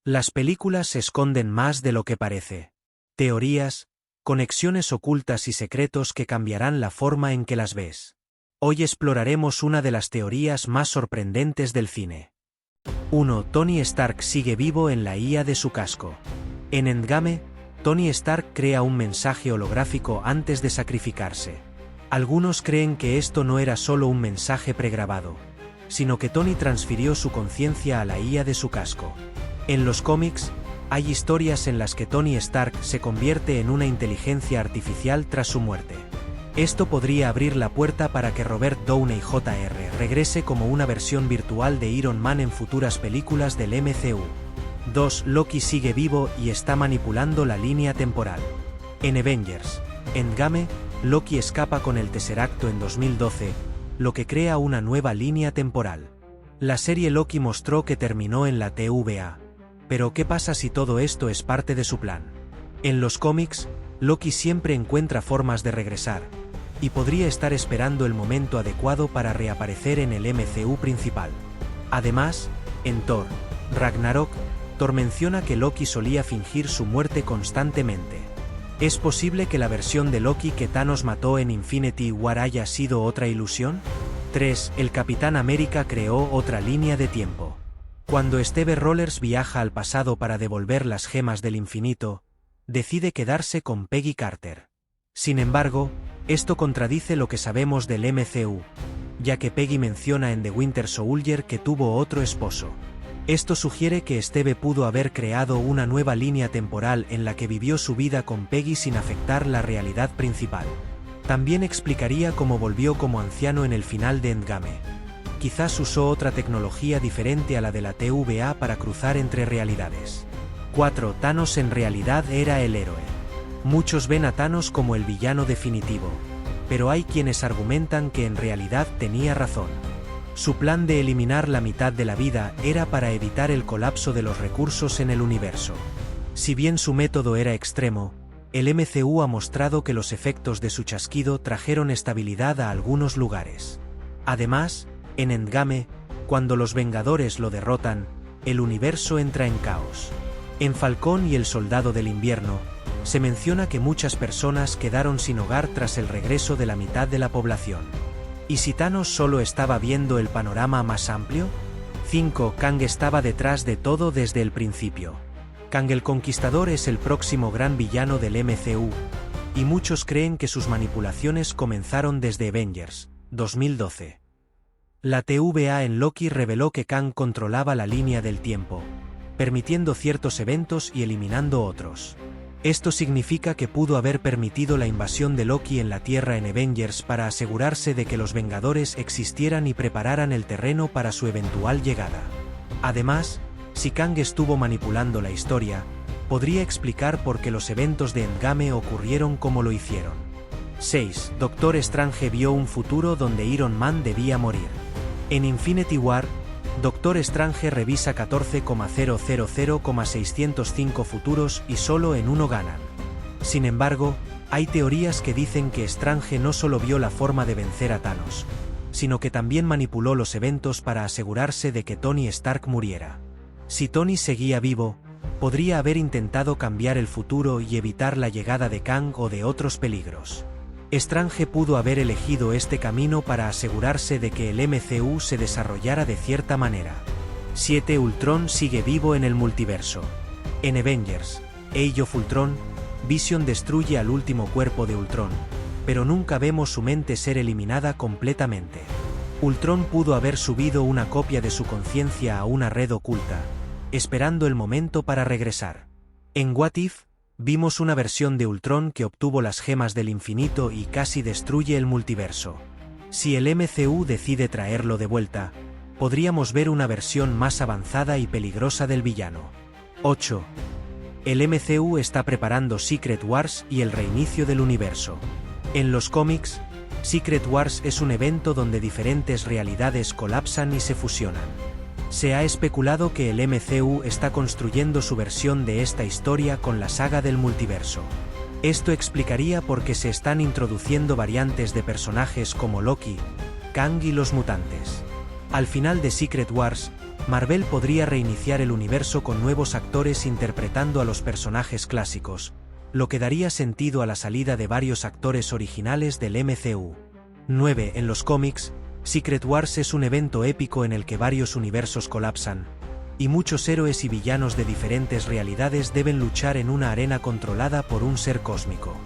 Las películas esconden más de lo que parece. Teorías, conexiones ocultas y secretos que cambiarán la forma en que las ves. Hoy exploraremos una de las teorías más sorprendentes del cine. 1. Tony Stark sigue vivo en la IA de su casco. En Endgame, Tony Stark crea un mensaje holográfico antes de sacrificarse. Algunos creen que esto no era solo un mensaje pregrabado, sino que Tony transfirió su conciencia a la IA de su casco. En los cómics, hay historias en las que Tony Stark se convierte en una inteligencia artificial tras su muerte. Esto podría abrir la puerta para que Robert Downey Jr. regrese como una versión virtual de Iron Man en futuras películas del MCU. 2. Loki sigue vivo y está manipulando la línea temporal. En Avengers Endgame, Loki escapa con el Tesseracto en 2012, lo que crea una nueva línea temporal. La serie Loki mostró que terminó en la TVA. Pero ¿qué pasa si todo esto es parte de su plan? En los cómics, Loki siempre encuentra formas de regresar, y podría estar esperando el momento adecuado para reaparecer en el MCU principal. Además, en Thor, Ragnarok, Thor menciona que Loki solía fingir su muerte constantemente. ¿Es posible que la versión de Loki que Thanos mató en Infinity War haya sido otra ilusión? 3. El Capitán América creó otra línea de tiempo. Cuando Steve Rogers viaja al pasado para devolver las gemas del infinito, decide quedarse con Peggy Carter. Sin embargo, esto contradice lo que sabemos del MCU, ya que Peggy menciona en The Winter Soldier que tuvo otro esposo. Esto sugiere que Steve pudo haber creado una nueva línea temporal en la que vivió su vida con Peggy sin afectar la realidad principal. También explicaría cómo volvió como anciano en el final de Endgame. Quizás usó otra tecnología diferente a la de la TVA para cruzar entre realidades. 4. Thanos en realidad era el héroe. Muchos ven a Thanos como el villano definitivo, pero hay quienes argumentan que en realidad tenía razón. Su plan de eliminar la mitad de la vida era para evitar el colapso de los recursos en el universo. Si bien su método era extremo, el MCU ha mostrado que los efectos de su chasquido trajeron estabilidad a algunos lugares. Además, en Endgame, cuando los Vengadores lo derrotan, el universo entra en caos. En Falcón y el Soldado del Invierno, se menciona que muchas personas quedaron sin hogar tras el regreso de la mitad de la población. ¿Y si Thanos solo estaba viendo el panorama más amplio? 5. Kang estaba detrás de todo desde el principio. Kang el Conquistador es el próximo gran villano del MCU, y muchos creen que sus manipulaciones comenzaron desde Avengers 2012. La TVA en Loki reveló que Kang controlaba la línea del tiempo, permitiendo ciertos eventos y eliminando otros. Esto significa que pudo haber permitido la invasión de Loki en la Tierra en Avengers para asegurarse de que los Vengadores existieran y prepararan el terreno para su eventual llegada. Además, si Kang estuvo manipulando la historia, podría explicar por qué los eventos de Endgame ocurrieron como lo hicieron. 6. Doctor Strange vio un futuro donde Iron Man debía morir. En Infinity War, Doctor Strange revisa 14,000,605 futuros y solo en uno ganan. Sin embargo, hay teorías que dicen que Strange no solo vio la forma de vencer a Thanos, sino que también manipuló los eventos para asegurarse de que Tony Stark muriera. Si Tony seguía vivo, podría haber intentado cambiar el futuro y evitar la llegada de Kang o de otros peligros. Strange pudo haber elegido este camino para asegurarse de que el MCU se desarrollara de cierta manera. 7. Ultron sigue vivo en el multiverso. En Avengers Age of Ultron, Vision destruye al último cuerpo de Ultron, pero nunca vemos su mente ser eliminada completamente. Ultron pudo haber subido una copia de su conciencia a una red oculta, esperando el momento para regresar. En What If, vimos una versión de Ultron que obtuvo las gemas del infinito y casi destruye el multiverso. Si el MCU decide traerlo de vuelta, podríamos ver una versión más avanzada y peligrosa del villano. 8. El MCU está preparando Secret Wars y el reinicio del universo. En los cómics, Secret Wars es un evento donde diferentes realidades colapsan y se fusionan. Se ha especulado que el MCU está construyendo su versión de esta historia con la saga del multiverso. Esto explicaría por qué se están introduciendo variantes de personajes como Loki, Kang y los mutantes. Al final de Secret Wars, Marvel podría reiniciar el universo con nuevos actores interpretando a los personajes clásicos, lo que daría sentido a la salida de varios actores originales del MCU. 9. En los cómics, Secret Wars es un evento épico en el que varios universos colapsan, y muchos héroes y villanos de diferentes realidades deben luchar en una arena controlada por un ser cósmico.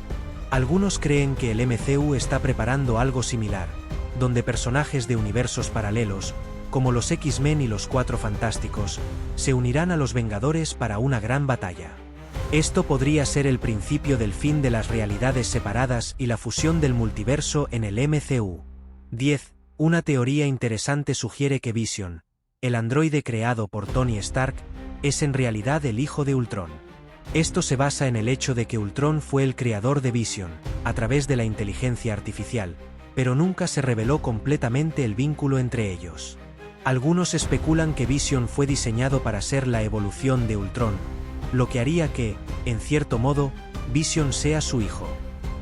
Algunos creen que el MCU está preparando algo similar, donde personajes de universos paralelos, como los X-Men y los Cuatro Fantásticos, se unirán a los Vengadores para una gran batalla. Esto podría ser el principio del fin de las realidades separadas y la fusión del multiverso en el MCU. 10. Una teoría interesante sugiere que Vision, el androide creado por Tony Stark, es en realidad el hijo de Ultron. Esto se basa en el hecho de que Ultron fue el creador de Vision, a través de la inteligencia artificial, pero nunca se reveló completamente el vínculo entre ellos. Algunos especulan que Vision fue diseñado para ser la evolución de Ultron, lo que haría que, en cierto modo, Vision sea su hijo.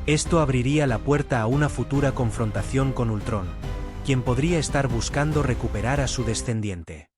Esto abriría la puerta a una futura confrontación con Ultron, quien podría estar buscando recuperar a su descendiente.